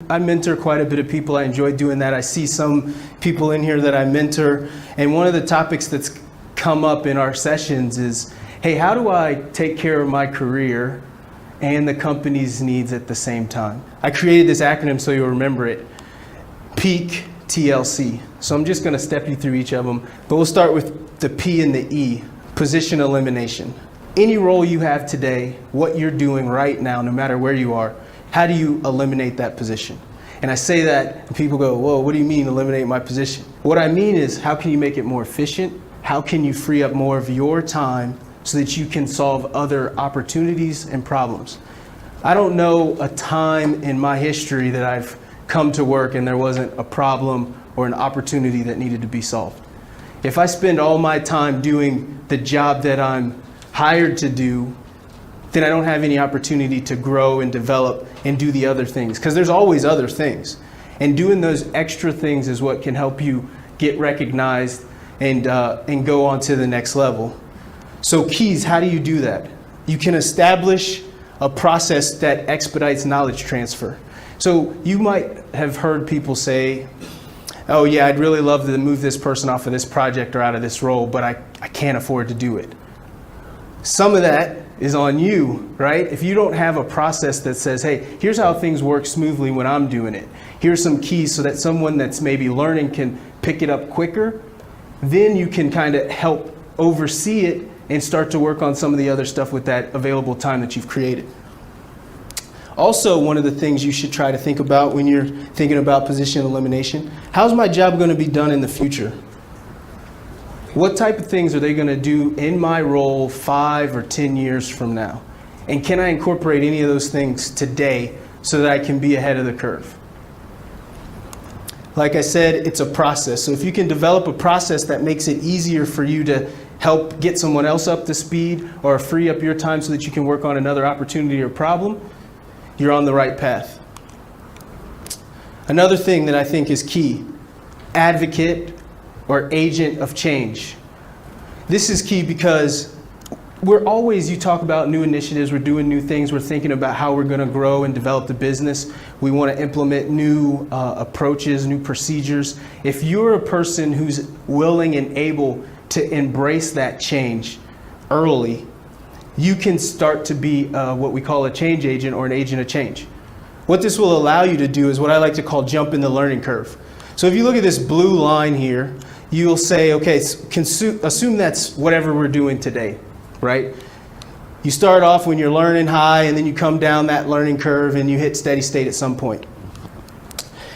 I mentor quite a bit of people. I enjoy doing that. I see some people in here that I mentor, and one of the topics that's come up in our sessions is, hey, how do I take care of my career and the company's needs at the same time? I created this acronym so you'll remember it, PEAK TLC. So I'm just going to step you through each of them, but we'll start with the P and the E, position elimination. Any role you have today, what you're doing right now, no matter where you are, how do you eliminate that position? And I say that, and people go, whoa, what do you mean eliminate my position? What I mean is, how can you make it more efficient? How can you free up more of your time so that you can solve other opportunities and problems? I don't know a time in my history that I've come to work and there wasn't a problem or an opportunity that needed to be solved. If I spend all my time doing the job that I'm hired to do, then I don't have any opportunity to grow and develop and do the other things, because there's always other things. And doing those extra things is what can help you get recognized and go on to the next level. So keys, how do you do that? You can establish a process that expedites knowledge transfer. So you might have heard people say, oh yeah, I'd really love to move this person off of this project or out of this role, but I can't afford to do it. Some of that is on you, right? If you don't have a process that says, hey, here's how things work smoothly when I'm doing it. Here's some keys so that someone that's maybe learning can pick it up quicker. Then you can kind of help oversee it and start to work on some of the other stuff with that available time that you've created. Also, one of the things you should try to think about when you're thinking about position elimination, how's my job going to be done in the future? What type of things are they going to do in my role 5 or 10 years from now? And can I incorporate any of those things today so that I can be ahead of the curve? Like I said, it's a process. So if you can develop a process that makes it easier for you to help get someone else up to speed or free up your time so that you can work on another opportunity or problem, you're on the right path. Another thing that I think is key, advocate or agent of change. This is key because we're always, you talk about new initiatives, we're doing new things, we're thinking about how we're going to grow and develop the business. We want to implement new approaches, new procedures. If you're a person who's willing and able to embrace that change early, you can start to be what we call a change agent or an agent of change. What this will allow you to do is what I like to call jump in the learning curve. So if you look at this blue line here, you'll say, okay, assume that's whatever we're doing today, right? You start off when you're learning high, and then you come down that learning curve and you hit steady state at some point.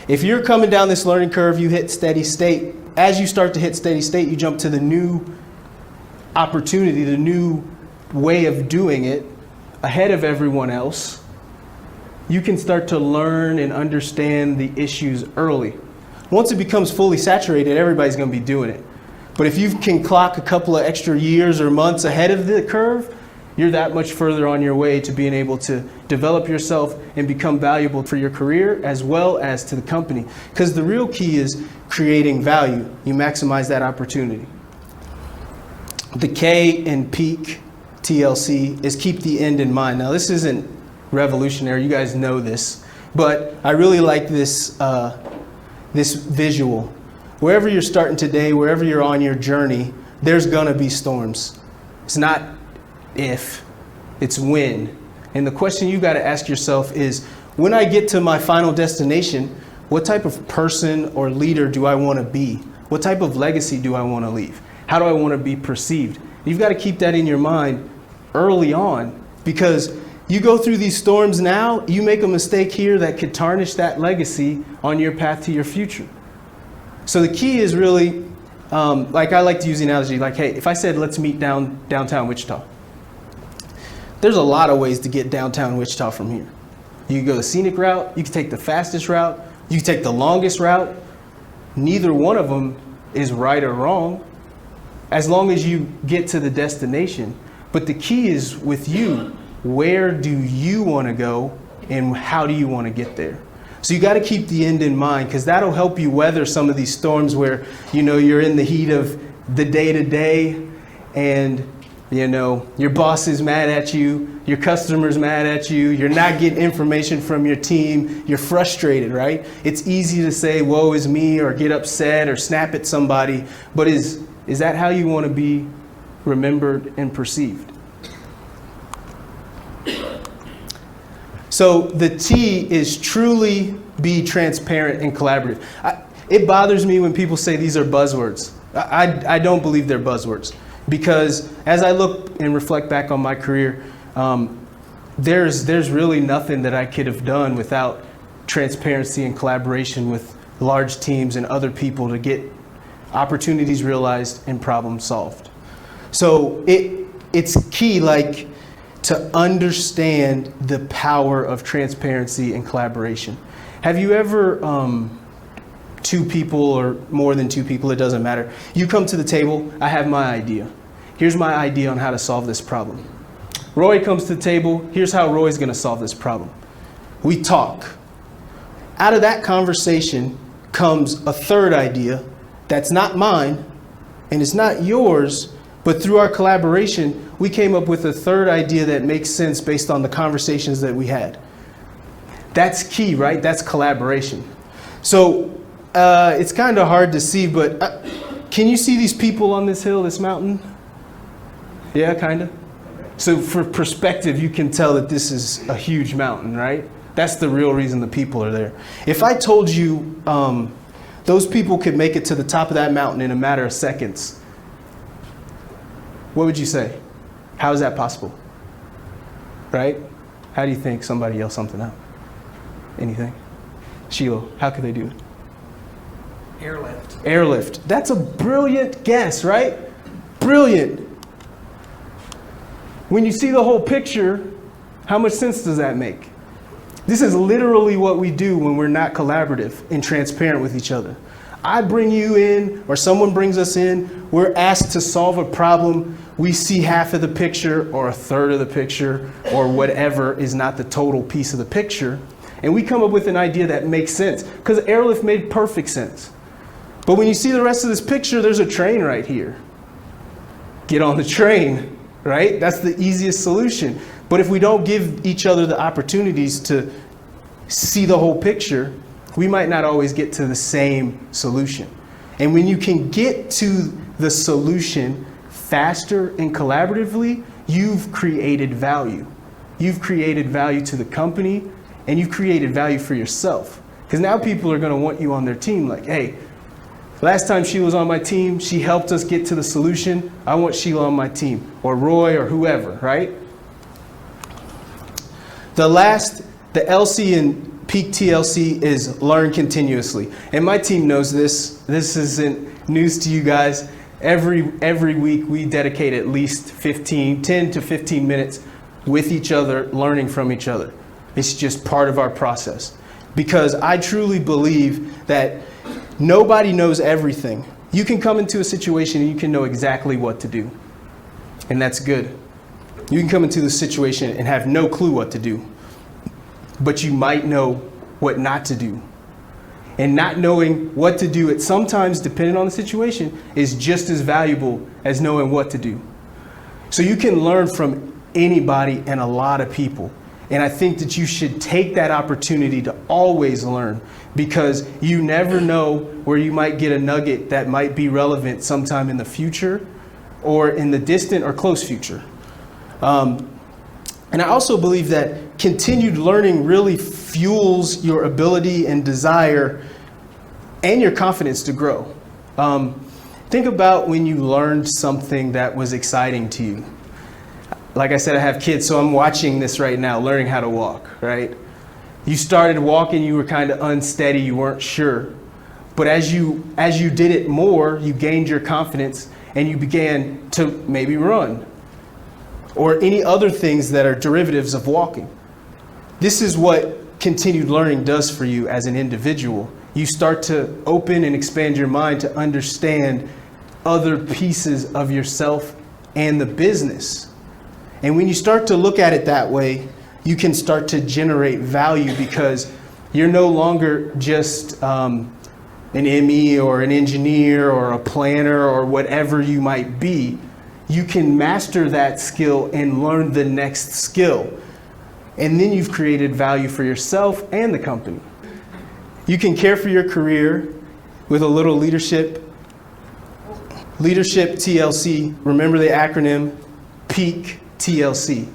If you're coming down this learning curve, you hit steady state. As you start to hit steady state, you jump to the new opportunity, the new way of doing it ahead of everyone else. You can start to learn and understand the issues early. Once it becomes fully saturated, everybody's going to be doing it. But if you can clock a couple of extra years or months ahead of the curve, you're that much further on your way to being able to develop yourself and become valuable for your career as well as to the company. Because the real key is creating value. You maximize that opportunity. The K in PEAK TLC is keep the end in mind. Now this isn't revolutionary, you guys know this, but I really like this this visual. Wherever you're starting today, wherever you're on your journey, there's gonna be storms. It's not if, it's when. And the question you gotta ask yourself is, when I get to my final destination, what type of person or leader do I wanna be? What type of legacy do I wanna leave? How do I wanna be perceived? You've gotta keep that in your mind early on, because you go through these storms now, you make a mistake here that could tarnish that legacy on your path to your future. So the key is really, like I like to use the analogy, like, hey, if I said, let's meet downtown Wichita, there's a lot of ways to get downtown Wichita from here. You can go the scenic route, you can take the fastest route, you can take the longest route. Neither one of them is right or wrong, as long as you get to the destination. But the key is with you. Where do you want to go and how do you want to get there? So you got to keep the end in mind, because that'll help you weather some of these storms where, you know, you're in the heat of the day to day and You know, your boss is mad at you, your customer's mad at you, you're not getting information from your team, you're frustrated, right? It's easy to say, woe is me, or get upset or snap at somebody, but is that how you want to be remembered and perceived? So the T is truly be transparent and collaborative. It bothers me when people say these are buzzwords. I don't believe they're buzzwords. Because as I look and reflect back on my career, there's really nothing that I could have done without transparency and collaboration with large teams and other people to get opportunities realized and problems solved. So it's key, like, to understand the power of transparency and collaboration. Have you ever, two people or more than two people, it doesn't matter. You come to the table, I have my idea. Here's my idea on how to solve this problem. Roy comes to the table, here's how Roy's gonna solve this problem. We talk. Out of that conversation comes a third idea that's not mine and it's not yours, but through our collaboration, we came up with a third idea that makes sense based on the conversations that we had. That's key, right? That's collaboration. So it's kind of hard to see, but can you see these people on this hill, this mountain? Yeah, kind of. So for perspective, you can tell that this is a huge mountain, right? That's the real reason the people are there. If I told you those people could make it to the top of that mountain in a matter of seconds, what would you say? How is that possible? Right? How do you think somebody yelled something out? Anything? Sheila, how could they do it? Airlift. Airlift. That's a brilliant guess, right? Brilliant. When you see the whole picture, how much sense does that make? This is literally what we do when we're not collaborative and transparent with each other. I bring you in, or someone brings us in, we're asked to solve a problem. We see half of the picture or a third of the picture or whatever is not the total piece of the picture. And we come up with an idea that makes sense, because airlift made perfect sense. But when you see the rest of this picture, there's a train right here. Get on the train, right? That's the easiest solution. But if we don't give each other the opportunities to see the whole picture, we might not always get to the same solution. And when you can get to the solution faster and collaboratively, you've created value. You've created value to the company, and you've created value for yourself. Because now people are going to want you on their team. Like, hey, last time she was on my team, she helped us get to the solution. I want Sheila on my team, or Roy, or whoever, right? The LC in peak TLC is learn continuously. And my team knows this. This isn't news to you guys. Every week we dedicate at least 10 to 15 minutes with each other, learning from each other. It's just part of our process. Because I truly believe that nobody knows everything. You can come into a situation and you can know exactly what to do. And that's good. You can come into the situation and have no clue what to do. But you might know what not to do. And not knowing what to do, it sometimes, depending on the situation, is just as valuable as knowing what to do. So you can learn from anybody and a lot of people. And I think that you should take that opportunity to always learn, because you never know where you might get a nugget that might be relevant sometime in the future, or in the distant or close future. And I also believe that continued learning really fuels your ability and desire and your confidence to grow. Think about when you learned something that was exciting to you. Like I said, I have kids, so I'm watching this right now, learning how to walk, right? You started walking, you were kind of unsteady, you weren't sure. But as you did it more, you gained your confidence and you began to maybe run, or any other things that are derivatives of walking. This is what continued learning does for you as an individual. You start to open and expand your mind to understand other pieces of yourself and the business. And when you start to look at it that way, you can start to generate value, because you're no longer just an ME or an engineer or a planner or whatever you might be. you can master that skill and learn the next skill. And then you've created value for yourself and the company. You can care for your career with a little leadership. Leadership TLC. Remember the acronym PEAK TLC.